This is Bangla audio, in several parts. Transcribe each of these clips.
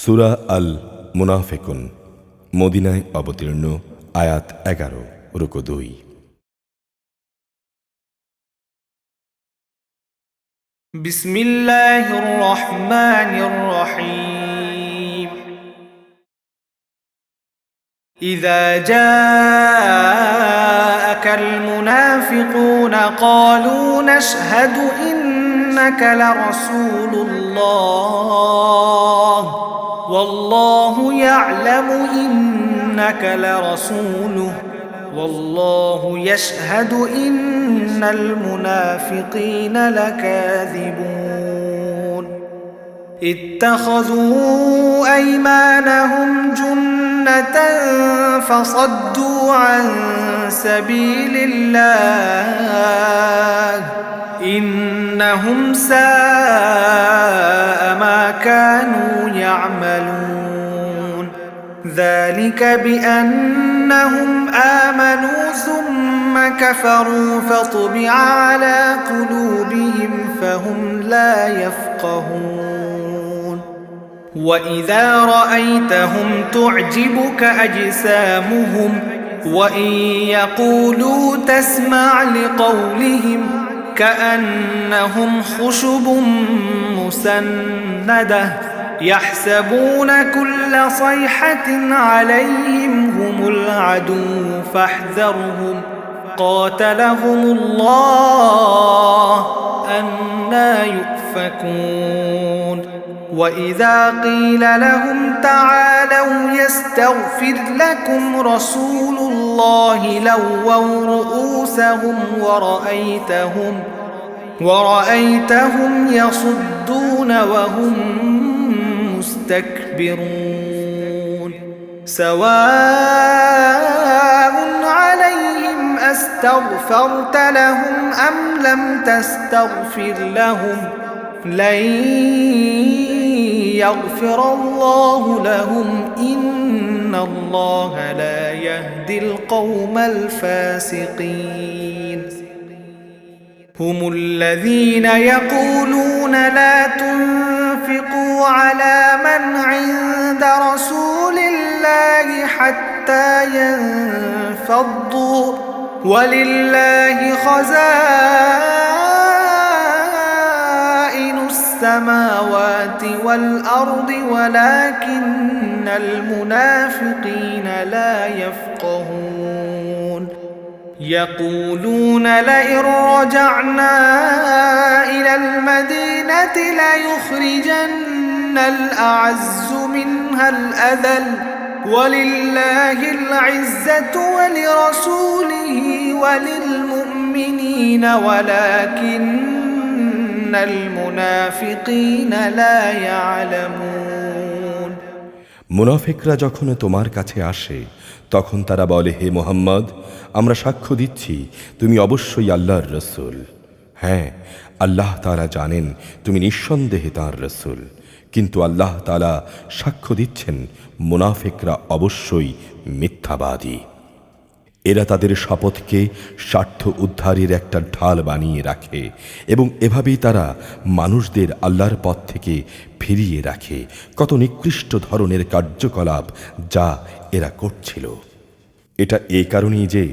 সূরা আল মুনাফিকুন মদিনায় অবতীর্ণ, আয়াত 11, রুকু 2। বিসমিল্লাহির রহমানির রহিম। ইযা জাআকাল মুনাফিকুনা ক্বালু নাশহাদু ইন্নাকা লারাসূলুল্লাহ ওয়াল্লাহু ইয়া'লামু ইন্নাকা লারাসূলুহু ওয়াল্লাহু ইয়াশহাদু ইন্নাল মুনাফিকিনা লাকাযিবুন। ইত্তাখাযু আইমানাহুম জুন্নাতান ফাসাদ্দু আন সাবিলিল্লাহ ইন্নাহুম সাআ মা কানু ইয়া'মালুন। ذلك بأنهم آمنوا ثم كفروا فطبع على قلوبهم فهم لا يفقهون. وإذا رأيتهم تعجبك أجسامهم وإن يقولوا تسمع لقولهم كأنهم خشب مسندة يحسبون كل صيحة عليهم هم العدو فاحذرهم قاتلهم الله أنى يؤفكون. وإذا قيل لهم تعالوا يستغفر لكم رسول الله لووا رؤوسهم ورأيتهم يصدون وهم مستكبرون. سواء عليهم أستغفرت لهم أم لم تستغفر لهم لن يغفر الله لهم إن الله لا يهدي القوم الفاسقين. هم الذين يقولون لا تنفقوا على من عند رسول الله حتى ينفضوا ولله خزائن السماوات والأرض ولكن المنافقين لا يفقهون. يقولون لئن رجعنا إلى المدينة ليخرجن الأعز منها الأذل ولله العزة ولرسوله وللمؤمنين ولكن المنافقين لا يعلمون. মুনাফিকরা যখন তোমার কাছে আসে তখন তারা বলে, হে মুহাম্মদ, আমরা সাক্ষ্য দিচ্ছি তুমি অবশ্যই আল্লাহর রসূল। হ্যাঁ, আল্লাহ তাআলা জানেন তুমি নিঃসন্দেহে তাঁর রসূল, কিন্তু আল্লাহ তাআলা সাক্ষ্য দিচ্ছেন মুনাফিকরা অবশ্যই মিথ্যাবাদী। এরা তাদের শপথকে স্বার্থ উদ্ধারের একটা ঢাল বানিয়ে রাখে এবং এভাবেই তারা মানুষদের আল্লাহর পথ থেকে ফিরিয়ে রাখে। কত নিকৃষ্ট ধরনের কার্যকলাপ যা এরা করছিল। এটা এই কারণেই যে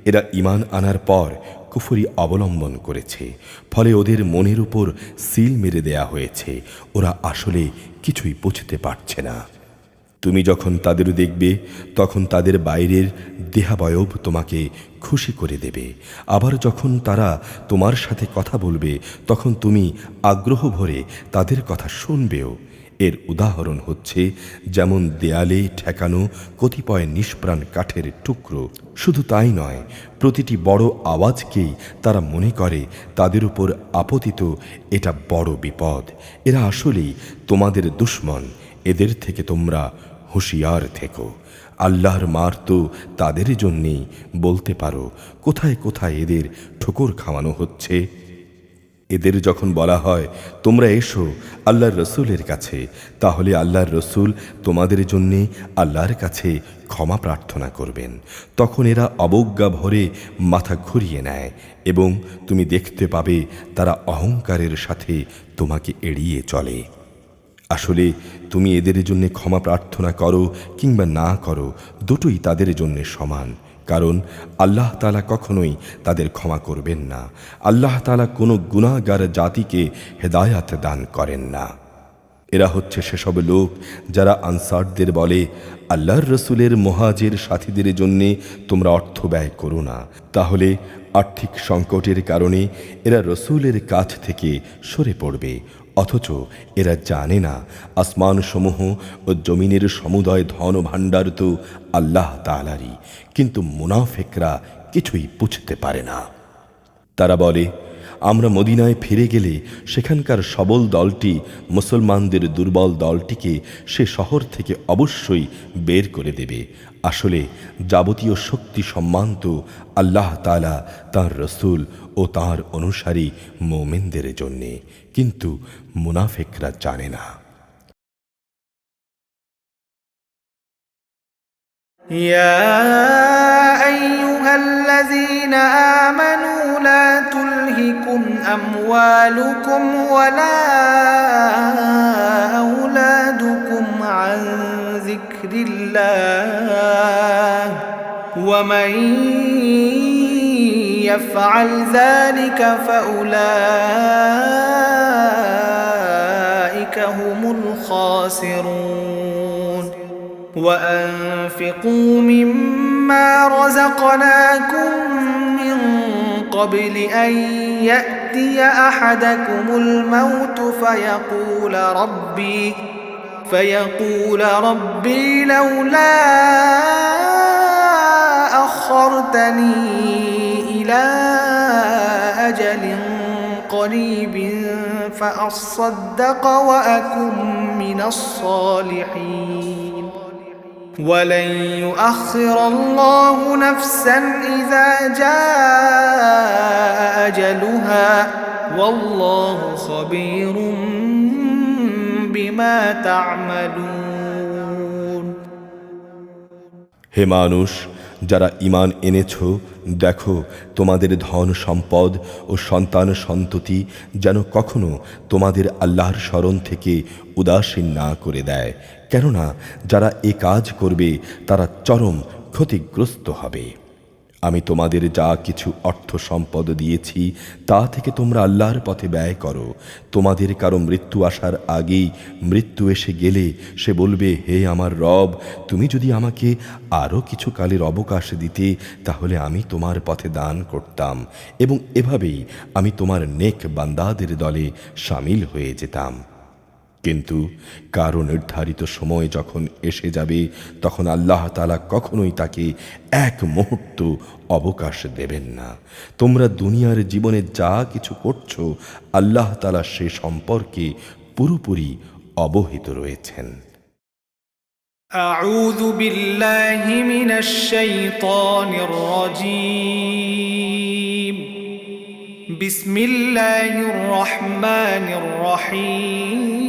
এরা ঈমান আনার পর কুফরি অবলম্বন করেছে, ফলে ওদের মনের উপর সিল মেরে দেয়া হয়েছে। ওরা আসলে কিছুই বুঝতে পারছে না। তুমি যখন তাদের দেখবে তখন তাদের বাইরের দেহাবয়ব তোমাকে খুশি করে দেবে। আবার যখন তারা তোমার সাথে কথা বলবে তখন তুমি আগ্রহ ভরে তাদের কথা শুনবেও। এর উদাহরণ হচ্ছে যেমন দেয়ালে ঠেকানো কতিপয় নিষ্প্রাণ কাঠের টুকরো। শুধু তাই নয়, প্রতিটি বড় আওয়াজকেই তারা মনে করে তাদের উপর আপতিত এটা বড় বিপদ। এরা আসলেই তোমাদের দুশমন। এদের থেকে তোমরা হুঁশিয়ার থেকো। আল্লাহর মার তো তাদের জন্যেই। বলতে পারো, কোথায় কোথায় এদের ঠোকর খাওয়ানো হচ্ছে। এদের যখন বলা হয় তোমরা এসো আল্লাহর রসূলের কাছে, তাহলে আল্লাহর রসূল তোমাদের জন্যে আল্লাহর কাছে ক্ষমা প্রার্থনা করবেন। তখন এরা অবজ্ঞা ভরে মাথা ঘুরিয়ে নেয় এবং তুমি দেখতে পাবে তারা অহংকারের সাথে তোমাকে এড়িয়ে চলে। আসলে তুমি এদের জন্য ক্ষমা প্রার্থনা করো কিংবা না করো, দুটোই তাদের জন্য সমান, কারণ আল্লাহ তাআলা কখনোই তাদের ক্ষমা করবেন না। আল্লাহ তাআলা কোনো গুনাহগার জাতিকে হেদায়াত দান করেন না। এরা হচ্ছে সেসব লোক যারা আনসারদের বলে, আল্লাহর রসুলের মুহাজির সাথীদের জন্যে তোমরা অর্থ ব্যয় করো না। তাহলে আর্থিক সংকটের কারণে এরা রসুলের কাছ থেকে সরে পড়বে, অথচ এরা জানে না আসমানসমূহ ও জমিনের সমুদয় ধন ভাণ্ডার তো আল্লাহ তাআলারই, কিন্তু মুনাফিকরা কিছুই বুঝতে পারে না। তারা বলে, আমরা মদিনায় ফিরে গেলে সেখানকার সবল দলটি মুসলমানদের দুর্বল দলটিকে সে শহর থেকে অবশ্যই বের করে দেবে। আসলে যাবতীয় শক্তি সম্মান তো আল্লাহ তাআলা, তাঁর রসূল ও তাঁর অনুসারী মুমিনদের জন্যে, কিন্তু মুনাফিকরা জানে না। يا أيها الذين آمنوا لا تلهكم أموالكم ولا أولادكم عن ذكر الله ومن يفعل ذلك فأولئك هم الخاسرون وأنفقوا مما رزقناكم من قبل أن يأتي أحدكم الموت فيقول ربي لولا أخرتني إلى أجل قريب فأصدق وأكن من الصالحين ولن يؤخر الله نفسا إذا جاء أجلها والله خبير بما تعملون হে মানুষ, যারা ঈমান এনেছ, দেখো তোমাদের ধন সম্পদ ও সন্তান সন্ততি যেন কখনো তোমাদের আল্লাহর স্মরণ থেকে উদাসীন না করে দেয়, কেননা যারা এ কাজ করবে তারা চরম ক্ষতিগ্রস্ত হবে। আমি তোমাদের যা কিছু অর্থ সম্পদ দিয়েছি তা থেকে তোমরা আল্লাহর পথে ব্যয় করো। তোমাদের কারো মৃত্যু আসার আগেই মৃত্যু এসে গেলে সে বলবে, হে আমার রব, তুমি যদি আমাকে আরও কিছু কালের অবকাশ দিতে তাহলে আমি তোমার পথে দান করতাম এবং এভাবেই আমি তোমার নেক বান্দাদের দলে শামিল হয়ে যেতাম। কিন্তু কারো নির্ধারিত সময় যখন এসে যাবে তখন আল্লাহ তাআলা কখনোই তাকে এক মুহূর্ত অবকাশ দেবেন না। তোমরা দুনিয়ার জীবনে যা কিছু করছো আল্লাহ তাআলা সে সম্পর্কে পুরোপুরি অবহিত রয়েছেন। أعوذ بالله من الشيطان الرجيم بسم الله الرحمن الرحيم